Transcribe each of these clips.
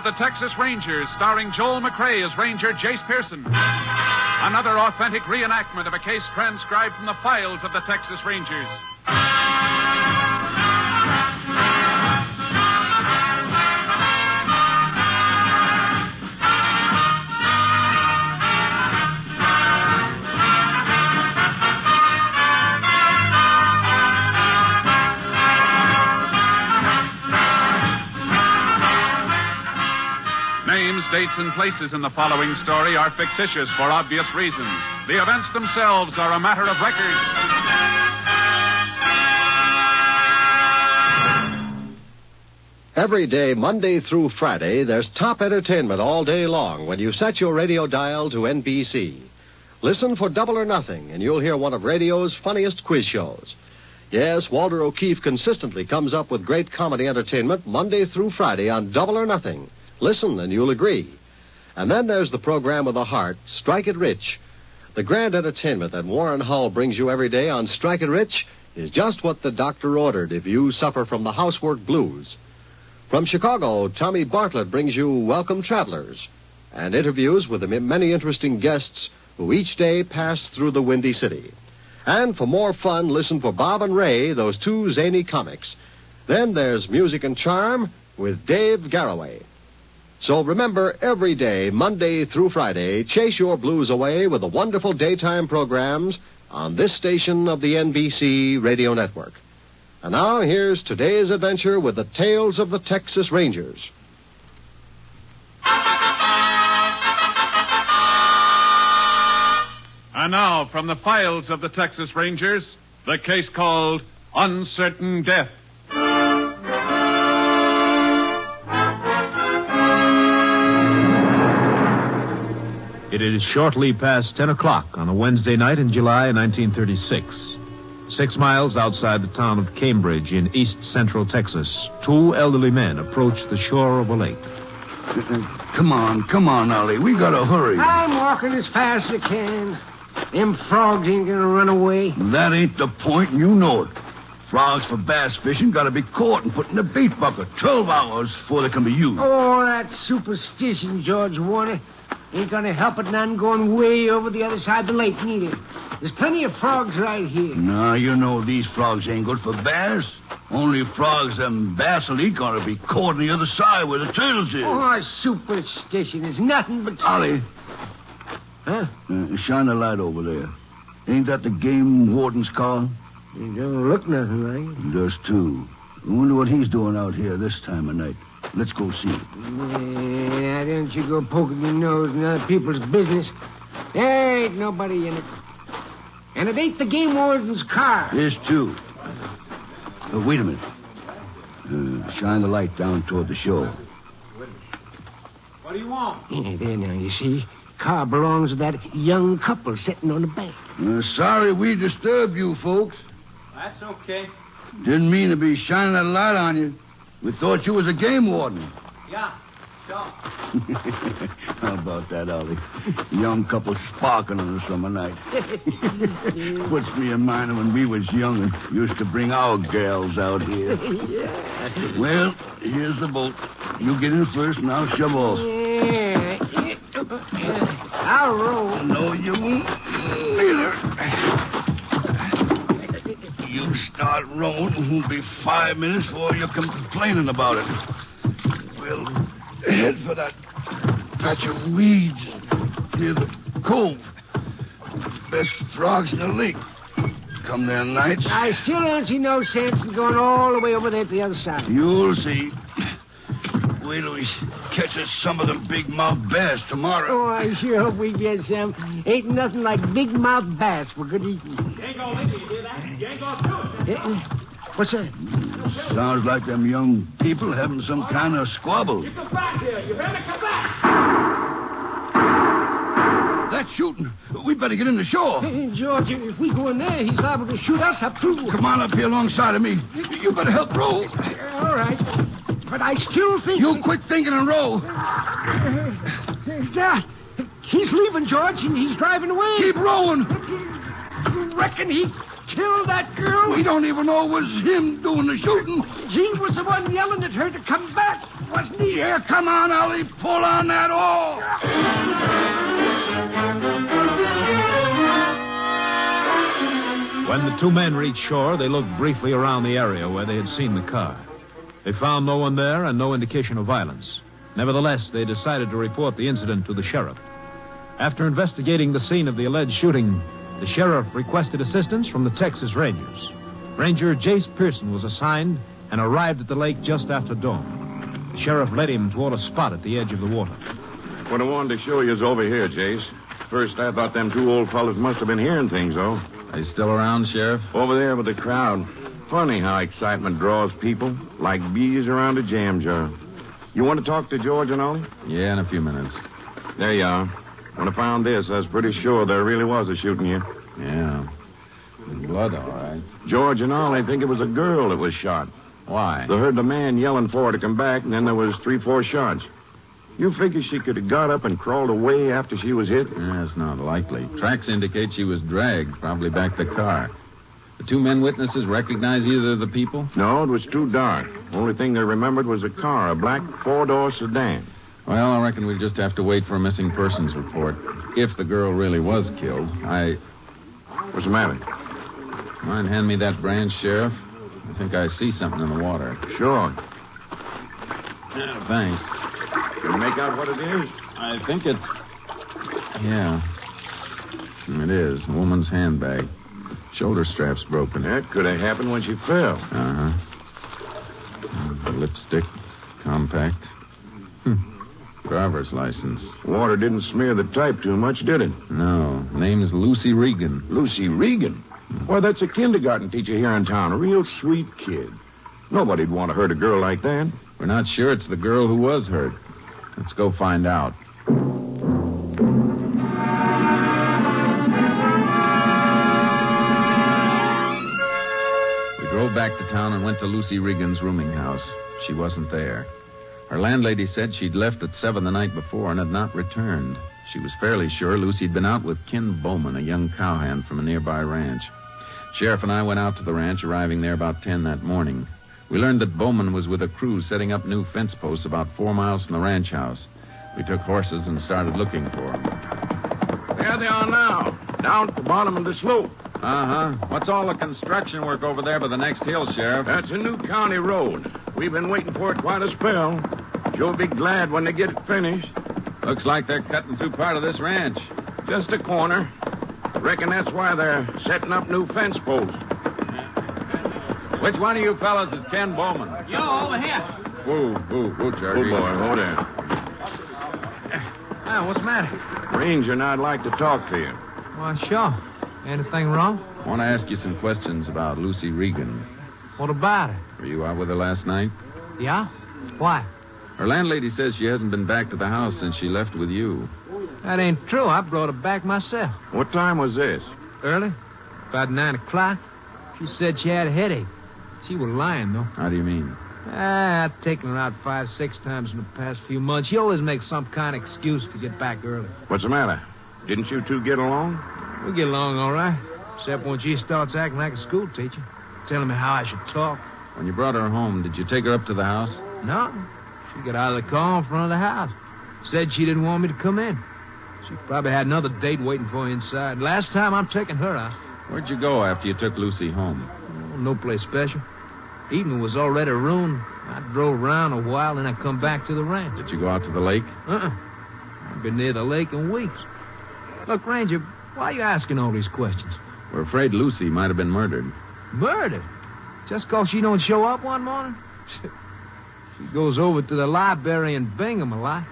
of the Texas Rangers, starring Joel McRae as Ranger Jace Pearson. Another authentic reenactment of a case transcribed from the files of the Texas Rangers. Names, dates, and places in the following story are fictitious for obvious reasons. The events themselves are a matter of record. Every day, Monday through Friday, there's top entertainment all day long when you set your radio dial to NBC. Listen for Double or Nothing, and you'll hear one of radio's funniest quiz shows. Yes, Walter O'Keefe consistently comes up with great comedy entertainment Monday through Friday on Double or Nothing. Listen, and you'll agree. And then there's the program of the heart, Strike It Rich. The grand entertainment that Warren Hull brings you every day on Strike It Rich is just what the doctor ordered if you suffer from the housework blues. From Chicago, Tommy Bartlett brings you Welcome Travelers and interviews with the many interesting guests who each day pass through the Windy City. And for more fun, listen for Bob and Ray, those two zany comics. Then there's Music and Charm with Dave Garroway. So remember, every day, Monday through Friday, chase your blues away with the wonderful daytime programs on this station of the NBC Radio Network. And now, here's today's adventure with the tales of the Texas Rangers. And now, from the files of the Texas Rangers, the case called Uncertain Death. It is shortly past 10 o'clock on a Wednesday night in July 1936. 6 miles outside the town of Cambridge in east central Texas, two elderly men approach the shore of a lake. Come on, Ollie. We gotta hurry. I'm walking as fast as I can. Them frogs ain't gonna run away. That ain't the point, and you know it. Frogs for bass fishing gotta be caught and put in a bait bucket 12 hours before they can be used. Oh, that's superstition, George Warner. Ain't gonna help it none going way over the other side of the lake, neither. There's plenty of frogs right here. No, you know these frogs ain't good for bass. Only frogs them bass will eat gonna be caught on the other side where the turtles is. Oh, superstition is nothing but... Ollie. Huh? Shine a light over there. Ain't that the game warden's car? It don't look nothing like it. Does too. I wonder what he's doing out here this time of night. Let's go see. Now, don't you go poking your nose in other people's business. There ain't nobody in it. And it ain't the game warden's car. There's two. Wait a minute. Shine the light down toward the shore. What do you want? Yeah, there now, you see. Car belongs to that young couple sitting on the bank. Sorry we disturbed you, folks. That's okay. Didn't mean to be shining that light on you. We thought you was a game warden. Yeah, sure. How about that, Ollie? Young couple sparking on a summer night. Puts me in mind of when we was young and used to bring our gals out here. Yeah. Well, here's the boat. You get in first and I'll shove off. Yeah. I'll roll. No, you won't. Neither. You start rowing, it won't be 5 minutes before you're complaining about it. We'll head for that patch of weeds near the cove. Best frogs in the lake. Come there nights. I still don't see no sense in going all the way over there to the other side. You'll see. Wait till we catch us some of them big mouth bass tomorrow. Oh, I sure hope we get some. Ain't nothing like big mouth bass for good eating. You ain't gonna leave me, you hear that? You ain't gonna do it. What's that? Sounds like them young people having some kind of squabble. You come back here. You better come back. That's shooting. We better get in the shore. Hey, George, if we go in there, he's liable to shoot us up, too. Come on up here alongside of me. You better help row. All right. But I still think... You quit thinking and row. Dad, he's leaving, George, and he's driving away. Keep rowing. You reckon he killed that girl. We don't even know it was him doing the shooting. He was the one yelling at her to come back, wasn't he? Yeah, come on, Ellie. Pull on that oar. When the two men reached shore, they looked briefly around the area where they had seen the car. They found no one there and no indication of violence. Nevertheless, they decided to report the incident to the sheriff. After investigating the scene of the alleged shooting, the sheriff requested assistance from the Texas Rangers. Ranger Jace Pearson was assigned and arrived at the lake just after dawn. The sheriff led him toward a spot at the edge of the water. What I wanted to show you is over here, Jace. First, I thought them two old fellas must have been hearing things, though. Are you still around, Sheriff? Over there with the crowd. Funny how excitement draws people, like bees around a jam jar. You want to talk to George and Ollie? Yeah, in a few minutes. There you are. When I found this, I was pretty sure there really was a shooting here. Yeah. Blood, all right. George and Ollie think it was a girl that was shot. Why? They heard the man yelling for her to come back, and then there was 3-4 shots. You figure she could have got up and crawled away after she was hit? That's not likely. Tracks indicate she was dragged, probably back the car. The two men witnesses recognize either of the people? No, it was too dark. Only thing they remembered was a car, a black 4-door sedan. Well, I reckon we just have to wait for a missing persons report. If the girl really was killed, What's the matter? Mind hand me that branch, Sheriff? I think I see something in the water. Sure. Yeah, thanks. Can you make out what it is? I think it's... Yeah. It is. A woman's handbag. Shoulder strap's broken. That could have happened when she fell. Uh-huh. Lipstick. Compact. Driver's license. Water didn't smear the type too much, did it? No. Name's Lucy Regan. Lucy Regan? Why, that's a kindergarten teacher here in town. A real sweet kid. Nobody'd want to hurt a girl like that. We're not sure it's the girl who was hurt. Let's go find out. We drove back to town and went to Lucy Regan's rooming house. She wasn't there. Her landlady said she'd left at 7 the night before and had not returned. She was fairly sure Lucy'd been out with Ken Bowman, a young cowhand from a nearby ranch. Sheriff and I went out to the ranch, arriving there about 10 that morning. We learned that Bowman was with a crew setting up new fence posts about 4 miles from the ranch house. We took horses and started looking for them. There they are now, down at the bottom of the slope. Uh-huh. What's all the construction work over there by the next hill, Sheriff? That's a new county road. We've been waiting for it quite a spell. Sure be glad when they get it finished. Looks like they're cutting through part of this ranch. Just a corner. Reckon that's why they're setting up new fence posts. Which one of you fellas is Ken Bowman? Yo, over here. Whoa, Charlie. Oh, boy, hold there. What's the matter? Ranger and I'd like to talk to you. Well, sure. Anything wrong? I want to ask you some questions about Lucy Regan. What about her? Were you out with her last night? Yeah? Why? Her landlady says she hasn't been back to the house since she left with you. That ain't true. I brought her back myself. What time was this? Early. About 9 o'clock. She said she had a headache. She was lying, though. How do you mean? I've taken her out 5-6 times in the past few months. She always makes some kind of excuse to get back early. What's the matter? Didn't you two get along? We get along all right. Except when she starts acting like a school teacher. Telling me how I should talk. When you brought her home, did you take her up to the house? No. She got out of the car in front of the house. Said she didn't want me to come in. She probably had another date waiting for her inside. Last time I'm taking her out. Where'd you go after you took Lucy home? Oh, no place special. Evening was already ruined. I drove around a while, and I come back to the ranch. Did you go out to the lake? I've been near the lake in weeks. Look, Ranger, why are you asking all these questions? We're afraid Lucy might have been murdered. Murdered? Just 'cause she don't show up one morning? She goes over to the library in Bingham a lot.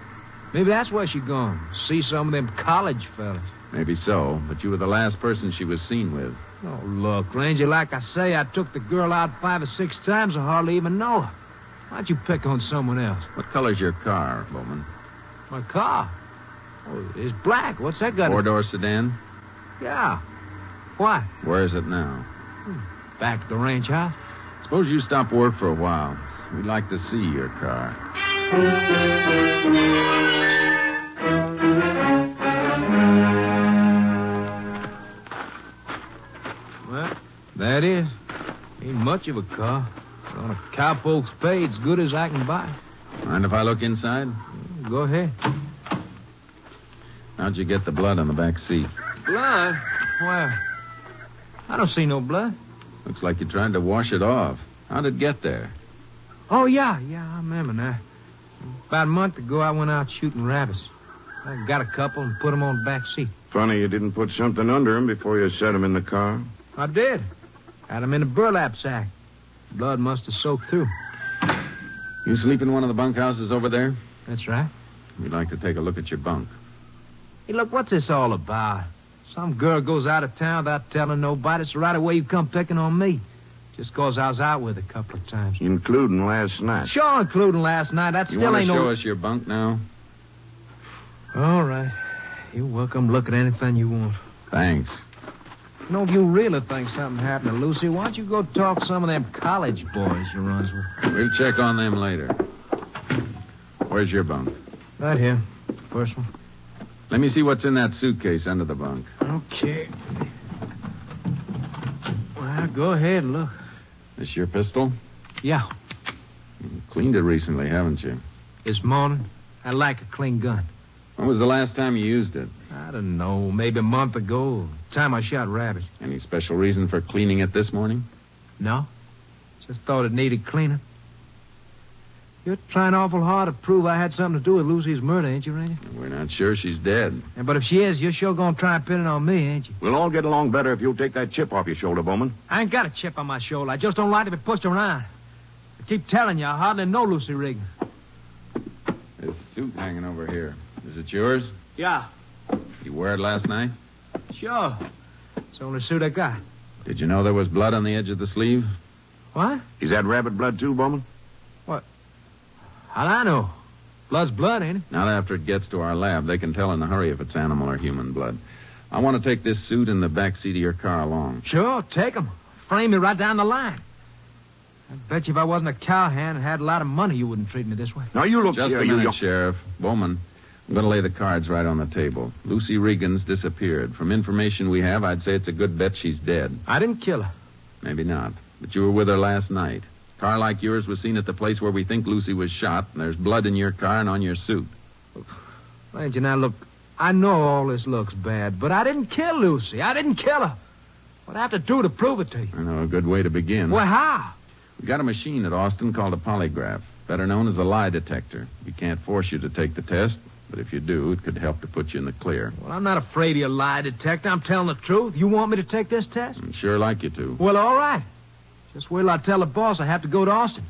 Maybe that's where she gone. See some of them college fellas. Maybe so, but you were the last person she was seen with. Oh, look, Ranger, like I say, I took the girl out 5 or 6 times. I hardly even know her. Why'd you pick on someone else? What color's your car, Bowman? My car? Oh, it's black. What's that got? 4-door sedan? Yeah. Why? Where is it now? Back at the ranch house. Suppose you stop work for a while. We'd like to see your car. Well, That is. Ain't much of a car. But on a cowpoke spade, as good as I can buy. Mind if I look inside? Go ahead. How'd you get the blood on the back seat? Blood? Well, I don't see no blood. Looks like you tried to wash it off. How'd it get there? Oh, yeah, I remember now. About a month ago, I went out shooting rabbits. I got a couple and put them on the back seat. Funny you didn't put something under him before you set him in the car. I did. Had them in a burlap sack. Blood must have soaked through. You sleep in one of the bunkhouses over there? That's right. We'd like to take a look at your bunk. Hey, look, what's this all about? Some girl goes out of town without telling nobody, so right away you come picking on me. Just 'cause I was out with her a couple of times. Including last night. Sure, including last night. That still ain't no... You want to show us your bunk now? All right. You're welcome to look at anything you want. Thanks. You know, if you really think something happened to Lucy, why don't you go talk to some of them college boys you runs with? We'll check on them later. Where's your bunk? Right here. First one. Let me see what's in that suitcase under the bunk. Okay. Well, go ahead and look. This your pistol? Yeah. You cleaned it recently, haven't you? This morning, I like a clean gun. When was the last time you used it? I don't know. Maybe a month ago. The time I shot rabbits. Any special reason for cleaning it this morning? No. Just thought it needed cleaning. You're trying awful hard to prove I had something to do with Lucy's murder, ain't you, Ranger? We're not sure she's dead. Yeah, but if she is, you're sure going to try and pin it on me, ain't you? We'll all get along better if you'll take that chip off your shoulder, Bowman. I ain't got a chip on my shoulder. I just don't like to be pushed around. I keep telling you, I hardly know Lucy Regan. This suit hanging over here. Is it yours? Yeah. You wear it last night? Sure. It's the only suit I got. Did you know there was blood on the edge of the sleeve? What? Is that rabbit blood, too, Bowman? What? How'd I know? Blood's blood, ain't it? Not after it gets to our lab. They can tell in a hurry if it's animal or human blood. I want to take this suit and the back seat of your car along. Sure, take 'em. Frame me right down the line. I bet you if I wasn't a cowhand and had a lot of money, you wouldn't treat me this way. Now, you look Just here. a minute, Sheriff. Bowman, I'm going to lay the cards right on the table. Lucy Regan's disappeared. From information we have, I'd say it's a good bet she's dead. I didn't kill her. Maybe not. But you were with her last night. A car like yours was seen at the place where we think Lucy was shot, and there's blood in your car and on your suit. Ranger, now look, I know all this looks bad, but I didn't kill Lucy. I didn't kill her. What I have to do to prove it to you? I know a good way to begin. Well, how? We got a machine at Austin called a polygraph, better known as a lie detector. We can't force you to take the test, but if you do, it could help to put you in the clear. Well, I'm not afraid of your lie detector. I'm telling the truth. You want me to take this test? I'd sure like you to. Well, all right. Just wait till I tell the boss I have to go to Austin.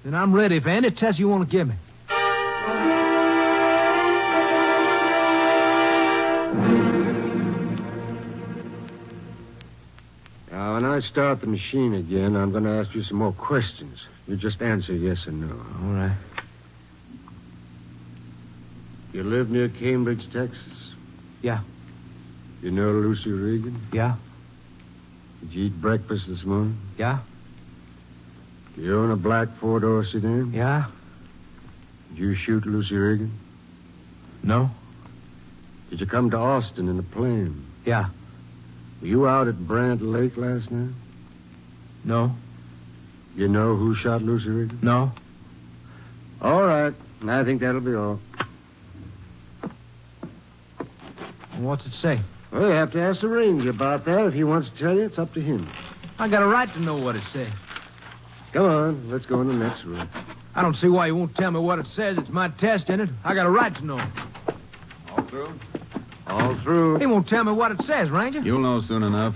Then I'm ready for any test you want to give me. Now, when I start the machine again, I'm going to ask you some more questions. You just answer yes or no. All right. You live near Cambridge, Texas? Yeah. You know Lucy Regan? Yeah. Did you eat breakfast this morning? Yeah. Do you own a black four-door sedan? Yeah. Did you shoot Lucy Regan? No. Did you come to Austin in a plane? Yeah. Were you out at Brant Lake last night? No. You know who shot Lucy Regan? No. All right. I think that'll be all. What's it say? Well, you have to ask the ranger about that. If he wants to tell you, it's up to him. I got a right to know what it says. Come on. Let's go in the next room. I don't see why you won't tell me what it says. It's my test in it. I got a right to know. All through? All through. He won't tell me what it says, Ranger. You'll know soon enough.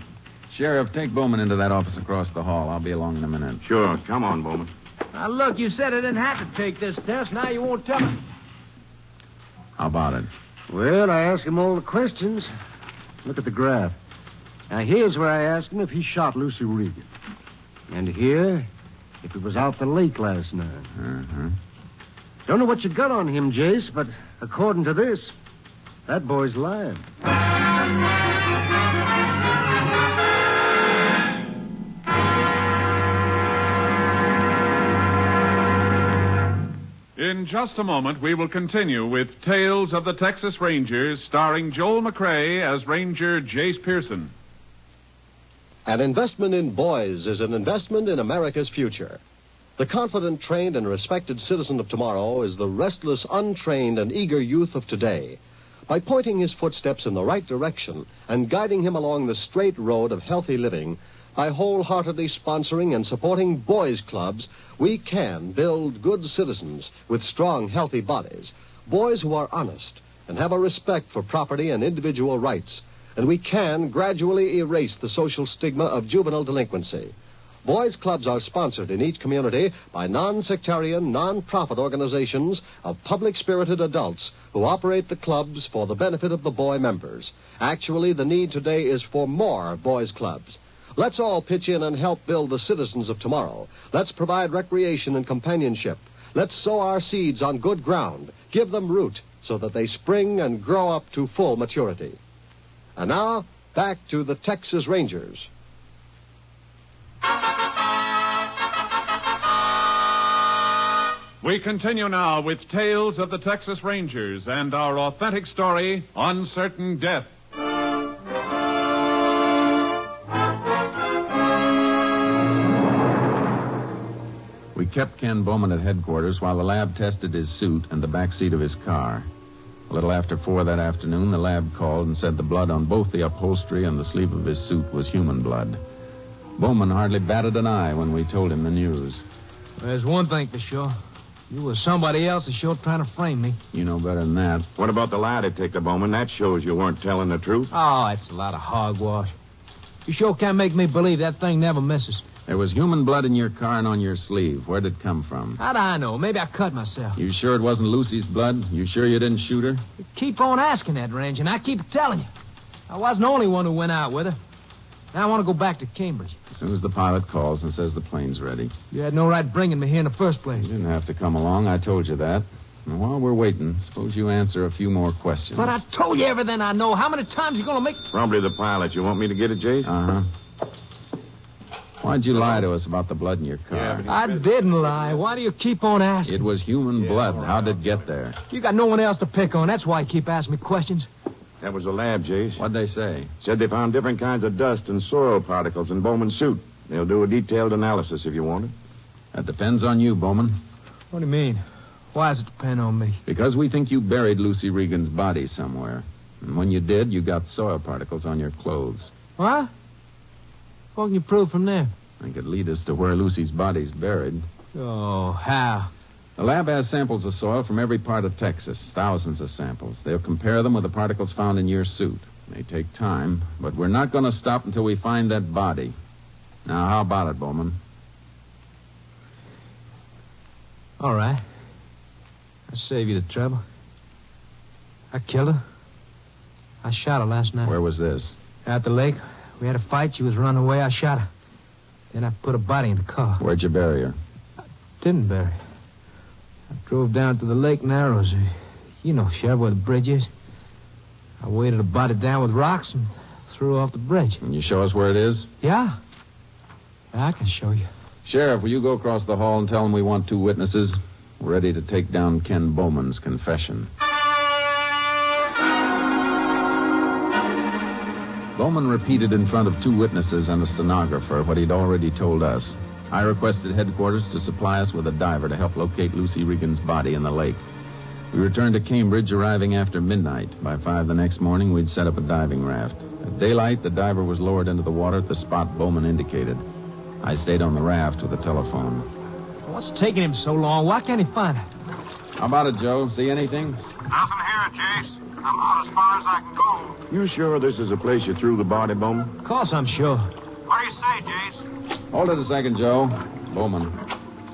Sheriff, take Bowman into that office across the hall. I'll be along in a minute. Sure. Come on, Bowman. Now, look, you said I didn't have to take this test. Now you won't tell me. How about it? Well, I asked him all the questions. Look at the graph. Now, here's where I asked him if he shot Lucy Regan. And here, if he was out the lake last night. Uh-huh. Don't know what you got on him, Jace, but according to this, that boy's lying. In just a moment, we will continue with Tales of the Texas Rangers, starring Joel McCrea as Ranger Jace Pearson. An investment in boys is an investment in America's future. The confident, trained, and respected citizen of tomorrow is the restless, untrained, and eager youth of today. By pointing his footsteps in the right direction and guiding him along the straight road of healthy living, by wholeheartedly sponsoring and supporting boys' clubs, we can build good citizens with strong, healthy bodies. Boys who are honest and have a respect for property and individual rights. And we can gradually erase the social stigma of juvenile delinquency. Boys' clubs are sponsored in each community by non-sectarian, non-profit organizations of public-spirited adults who operate the clubs for the benefit of the boy members. Actually, the need today is for more boys' clubs. Let's all pitch in and help build the citizens of tomorrow. Let's provide recreation and companionship. Let's sow our seeds on good ground, give them root so that they spring and grow up to full maturity. And now, back to the Texas Rangers. We continue now with Tales of the Texas Rangers and our authentic story, Uncertain Death. We kept Ken Bowman at headquarters while the lab tested his suit and the back seat of his car. A little after 4 that afternoon, the lab called and said the blood on both the upholstery and the sleeve of his suit was human blood. Bowman hardly batted an eye when we told him the news. There's one thing for sure. You was somebody else that's sure trying to frame me. You know better than that. What about the lie detector, Bowman? That shows you weren't telling the truth. Oh, it's a lot of hogwash. You sure can't make me believe that thing never misses. There was human blood in your car and on your sleeve. Where'd it come from? How'd I know? Maybe I cut myself. You sure it wasn't Lucy's blood? You sure you didn't shoot her? You keep on asking that, Ranger, and I keep telling you. I wasn't the only one who went out with her. Now I want to go back to Cambridge. As soon as the pilot calls and says the plane's ready. You had no right bringing me here in the first place. You didn't have to come along. I told you that. And while we're waiting, suppose you answer a few more questions. But I told you everything I know. How many times are you going to make... Probably the pilot. You want me to get it, Jase? Uh-huh. Why'd you lie to us about the blood in your car? I didn't lie. Why do you keep on asking? It was human blood. How'd it get there? You got no one else to pick on. That's why you keep asking me questions. That was the lab, Jase. What'd they say? Said they found different kinds of dust and soil particles in Bowman's suit. They'll do a detailed analysis if you want it. That depends on you, Bowman. What do you mean? Why does it depend on me? Because we think you buried Lucy Regan's body somewhere. And when you did, you got soil particles on your clothes. What? What can you prove from there? They could lead us to where Lucy's body's buried. Oh, how? The lab has samples of soil from every part of Texas, thousands of samples. They'll compare them with the particles found in your suit. It may take time, but we're not going to stop until we find that body. Now, how about it, Bowman? All right. I'll save you the trouble. I killed her. I shot her last night. Where was this? At the lake. We had a fight. She was running away. I shot her. Then I put her body in the car. Where'd you bury her? I didn't bury her. I drove down to the Lake Narrows. You know, Sheriff, where the bridge is. I weighted her body down with rocks and threw her off the bridge. Can you show us where it is? Yeah. I can show you. Sheriff, will you go across the hall and tell them we want 2 witnesses? We're ready to take down Ken Bowman's confession. Bowman repeated in front of 2 witnesses and a stenographer what he'd already told us. I requested headquarters to supply us with a diver to help locate Lucy Regan's body in the lake. We returned to Cambridge, arriving after midnight. By 5 the next morning, we'd set up a diving raft. At daylight, the diver was lowered into the water at the spot Bowman indicated. I stayed on the raft with the telephone. What's taking him so long? Why can't he find it? How about it, Joe? See anything? Nothing here, Jase. I'm out as far as I can go. You sure this is the place you threw the body, Bowman? Of course I'm sure. What do you say, Jase? Hold it a second, Joe. Bowman,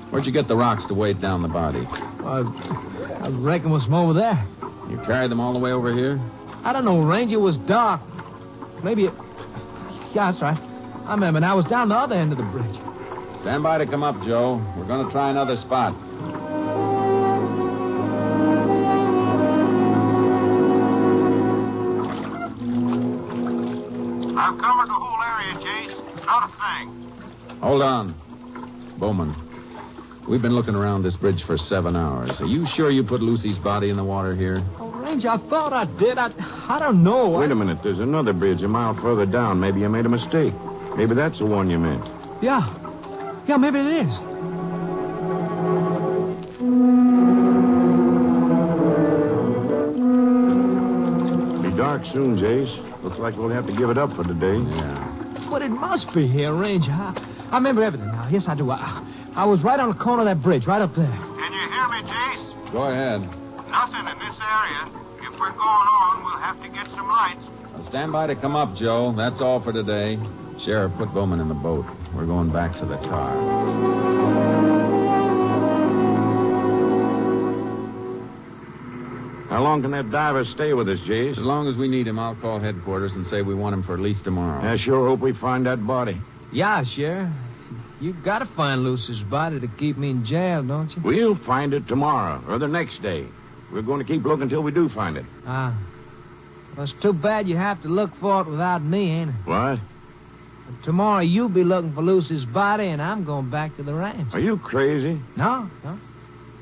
where'd you get the rocks to weight down the body? I reckon it was from over there. You carried them all the way over here? I don't know, Ranger. It was dark. Maybe it... Yeah, that's right. I remember now. I was down the other end of the bridge. Stand by to come up, Joe. We're going to try another spot. I've covered the whole area, Jase. Not a thing. Hold on. Bowman, we've been looking around this bridge for 7 hours. Are you sure you put Lucy's body in the water here? Oh, Ranger, I thought I did. I don't know. Wait a minute. There's another bridge a mile further down. Maybe you made a mistake. Maybe that's the one you meant. Yeah. Yeah, maybe it is. Be dark soon, Jace. Looks like we'll have to give it up for today. Yeah. But it must be here, Ranger. I remember everything now. Yes, I do. I was right on the corner of that bridge, right up there. Can you hear me, Jace? Go ahead. Nothing in this area. If we're going on, we'll have to get some lights. Now stand by to come up, Joe. That's all for today. Sheriff, put Bowman in the boat. We're going back to the car. How long can that diver stay with us, Jace? As long as we need him, I'll call headquarters and say we want him for at least tomorrow. I sure hope we find that body. Yeah, Sheriff. You gotta find Lucy's body to keep me in jail, don't you? We'll find it tomorrow or the next day. We're going to keep looking until we do find it. Well, it's too bad you have to look for it without me, ain't it? What? Tomorrow you'll be looking for Lucy's body, and I'm going back to the ranch. Are you crazy? No.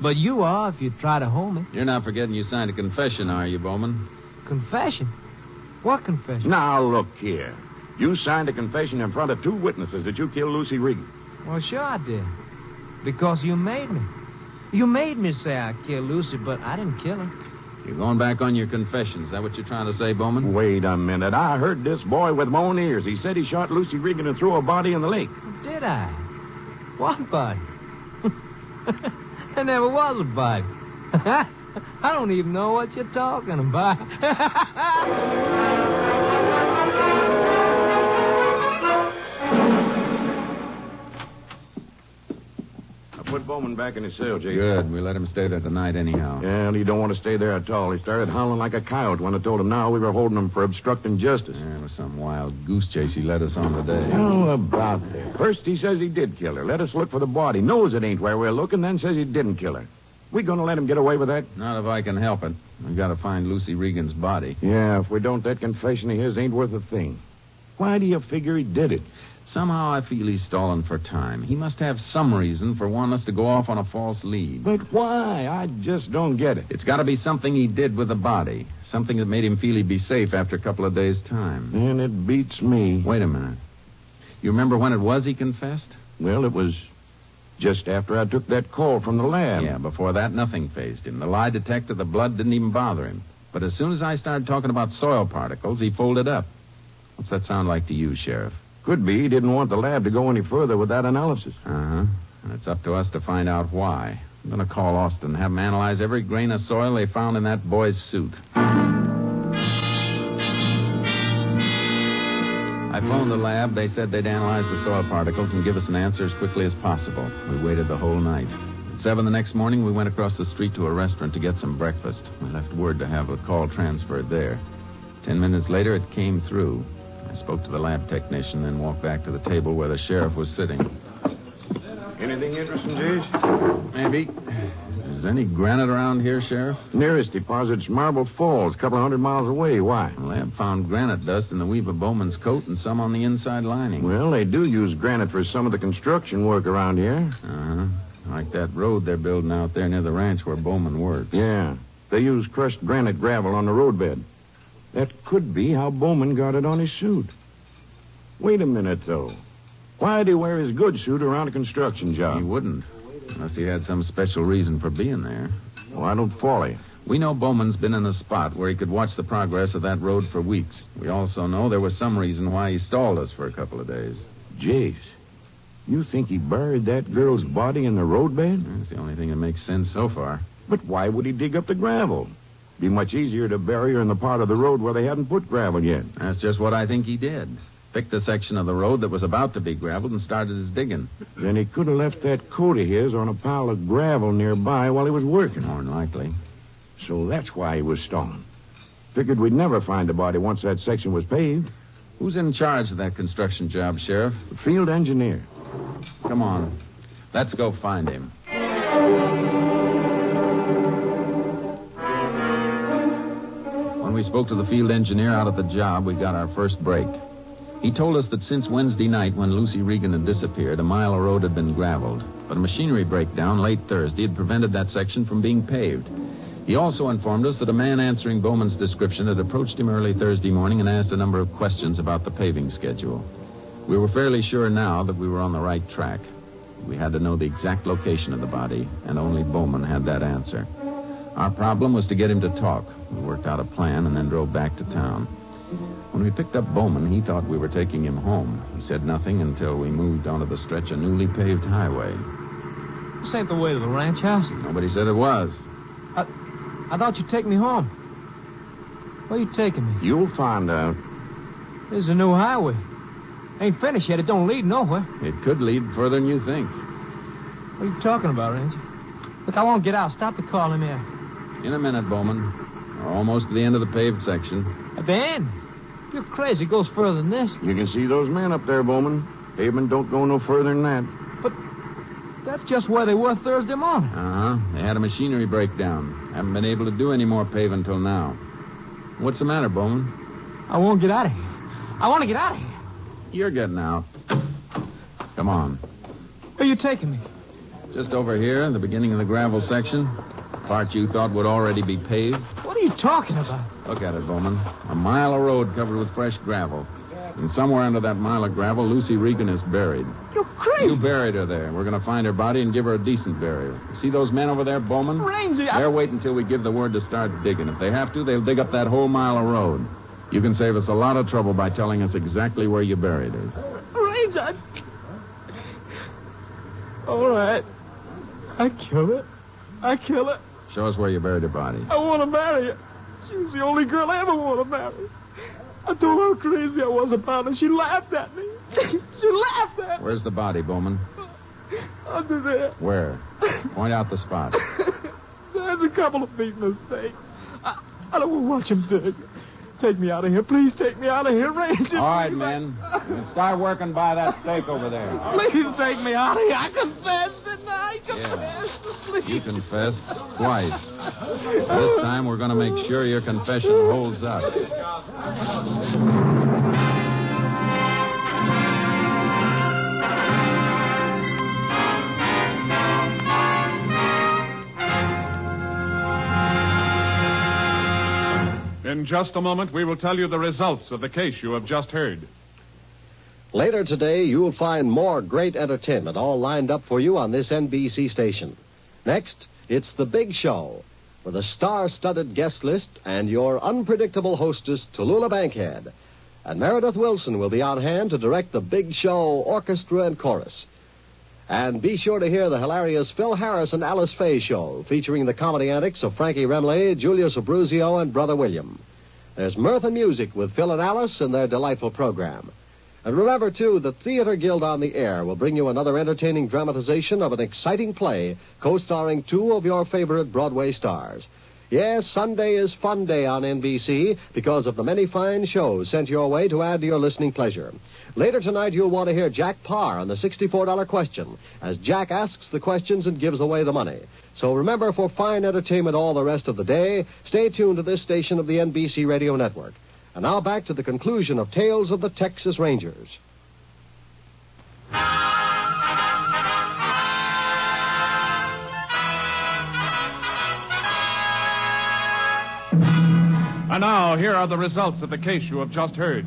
But you are if you try to hold me. You're not forgetting you signed a confession, are you, Bowman? Confession? What confession? Now, look here. You signed a confession in front of 2 witnesses that you killed Lucy Regan. Well, sure I did. Because you made me. You made me say I killed Lucy, but I didn't kill her. You're going back on your confession. Is that what you're trying to say, Bowman? Wait a minute. I heard this boy with my own ears. He said he shot Lucy Regan and threw her body in the lake. Did I? What body? There never was a body. I don't even know what you're talking about. Put Bowman back in his cell, Jake. Good. We let him stay there tonight anyhow. Well, he don't want to stay there at all. He started howling like a coyote when I told him now we were holding him for obstructing justice. Yeah, it was some wild goose chase he led us on today. How about that? First he says he did kill her. Let us look for the body. Knows it ain't where we're looking, then says he didn't kill her. We gonna let him get away with that? Not if I can help it. We've got to find Lucy Regan's body. Yeah, if we don't, that confession of his ain't worth a thing. Why do you figure he did it? Somehow I feel he's stalling for time. He must have some reason for wanting us to go off on a false lead. But why? I just don't get it. It's got to be something he did with the body. Something that made him feel he'd be safe after a couple of days' time. And it beats me. Wait a minute. You remember when it was he confessed? Well, it was just after I took that call from the lab. Yeah, before that, nothing fazed him. The lie detector, the blood didn't even bother him. But as soon as I started talking about soil particles, he folded up. What's that sound like to you, Sheriff? Could be he didn't want the lab to go any further with that analysis. Uh-huh. And it's up to us to find out why. I'm going to call Austin and have them analyze every grain of soil they found in that boy's suit. I phoned the lab. They said they'd analyze the soil particles and give us an answer as quickly as possible. We waited the whole night. At 7 the next morning, we went across the street to a restaurant to get some breakfast. We left word to have the call transferred there. 10 minutes later, it came through. I spoke to the lab technician, then walked back to the table where the sheriff was sitting. Anything interesting, Jace? Maybe. Is there any granite around here, Sheriff? Nearest deposit's Marble Falls, a couple of 100 miles away. Why? The lab found granite dust in the weave of Bowman's coat and some on the inside lining. Well, they do use granite for some of the construction work around here. Uh-huh. Like that road they're building out there near the ranch where Bowman works. Yeah. They use crushed granite gravel on the roadbed. That could be how Bowman got it on his suit. Wait a minute, though. Why'd he wear his good suit around a construction job? He wouldn't, unless he had some special reason for being there. Well, I don't follow you. We know Bowman's been in a spot where he could watch the progress of that road for weeks. We also know there was some reason why he stalled us for a couple of days. Jace, you think he buried that girl's body in the roadbed? That's the only thing that makes sense so far. But why would he dig up the gravel? Be much easier to bury her in the part of the road where they hadn't put gravel yet. That's just what I think he did. Picked a section of the road that was about to be graveled and started his digging. Then he could have left that coat of his on a pile of gravel nearby while he was working. More than likely. So that's why he was stalling. Figured we'd never find the body once that section was paved. Who's in charge of that construction job, Sheriff? The field engineer. Come on. Let's go find him. When we spoke to the field engineer out at the job, we got our first break. He told us that since Wednesday night when Lucy Regan had disappeared, a mile of road had been graveled. But a machinery breakdown late Thursday had prevented that section from being paved. He also informed us that a man answering Bowman's description had approached him early Thursday morning and asked a number of questions about the paving schedule. We were fairly sure now that we were on the right track. We had to know the exact location of the body, and only Bowman had that answer. Our problem was to get him to talk. We worked out a plan and then drove back to town. When we picked up Bowman, he thought we were taking him home. He said nothing until we moved onto the stretch of newly paved highway. This ain't the way to the ranch house. Nobody said it was. I thought you'd take me home. Where you taking me? You'll find out. This is a new highway. Ain't finished yet. It don't lead nowhere. It could lead further than you think. What are you talking about, Ranger? Look, I won't get out. Stop the car. Let me out. In a minute, Bowman. We're almost to the end of the paved section. At the end? You're crazy. It goes further than this. You can see those men up there, Bowman. Pavement don't go no further than that. But that's just where they were Thursday morning. Uh-huh. They had a machinery breakdown. Haven't been able to do any more paving until now. What's the matter, Bowman? I won't get out of here. I want to get out of here. You're getting out. Come on. Where are you taking me? Just over here, the beginning of the gravel section. Part you thought would already be paved. What are you talking about? Look at it, Bowman. A mile of road covered with fresh gravel. And somewhere under that mile of gravel, Lucy Regan is buried. You're crazy. You buried her there. We're going to find her body and give her a decent burial. See those men over there, Bowman? Ranger, They're waiting until we give the word to start digging. If they have to, they'll dig up that whole mile of road. You can save us a lot of trouble by telling us exactly where you buried her. Ranger, all right. I kill her. Show us where you buried her body. I want to marry her. She was the only girl I ever want to marry. I told her how crazy I was about her. She laughed at me. Where's the body, Bowman? Under there. Where? Point out the spot. There's a couple of feet in the stake. I don't want to watch him dig. Take me out of here. Please take me out of here, Ranger. All right, men. Start working by that stake over there. Please take me out of here. I confessed, didn't I? Please. You confessed twice. This time we're going to make sure your confession holds up. In just a moment, we will tell you the results of the case you have just heard. Later today, you'll find more great entertainment all lined up for you on this NBC station. Next, it's The Big Show, with a star-studded guest list and your unpredictable hostess, Tallulah Bankhead. And Meredith Wilson will be on hand to direct The Big Show orchestra and chorus. And be sure to hear the hilarious Phil Harris and Alice Faye show, featuring the comedy antics of Frankie Remley, Julius Abruzio, and Brother William. There's mirth and music with Phil and Alice in their delightful program. And remember, too, the Theater Guild on the Air will bring you another entertaining dramatization of an exciting play co-starring two of your favorite Broadway stars. Yes, Sunday is Fun Day on NBC because of the many fine shows sent your way to add to your listening pleasure. Later tonight, you'll want to hear Jack Parr on the $64 question, as Jack asks the questions and gives away the money. So remember, for fine entertainment all the rest of the day, stay tuned to this station of the NBC Radio Network. And now back to the conclusion of Tales of the Texas Rangers. And now, here are the results of the case you have just heard.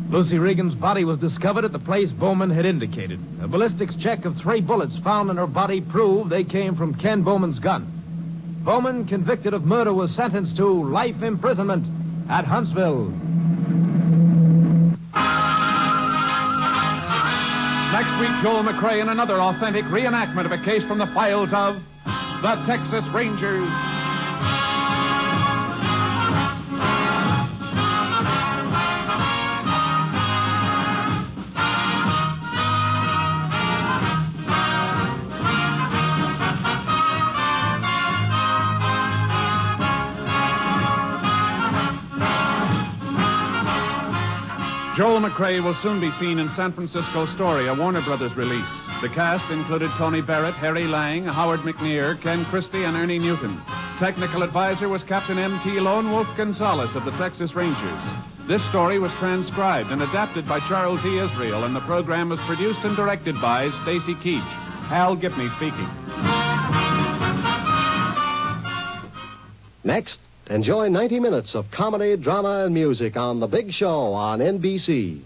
Lucy Regan's body was discovered at the place Bowman had indicated. A ballistics check of 3 bullets found in her body proved they came from Ken Bowman's gun. Bowman, convicted of murder, was sentenced to life imprisonment at Huntsville. Next week, Joel McCrea in another authentic reenactment of a case from the files of the Texas Rangers. Joel McCrea will soon be seen in San Francisco Story, a Warner Brothers release. The cast included Tony Barrett, Harry Lang, Howard McNear, Ken Christie, and Ernie Newton. Technical advisor was Captain M.T. Lone Wolf Gonzaullas of the Texas Rangers. This story was transcribed and adapted by Charles E. Israel, and the program was produced and directed by Stacy Keach. Hal Gipney speaking. Next, enjoy 90 minutes of comedy, drama, and music on The Big Show on NBC.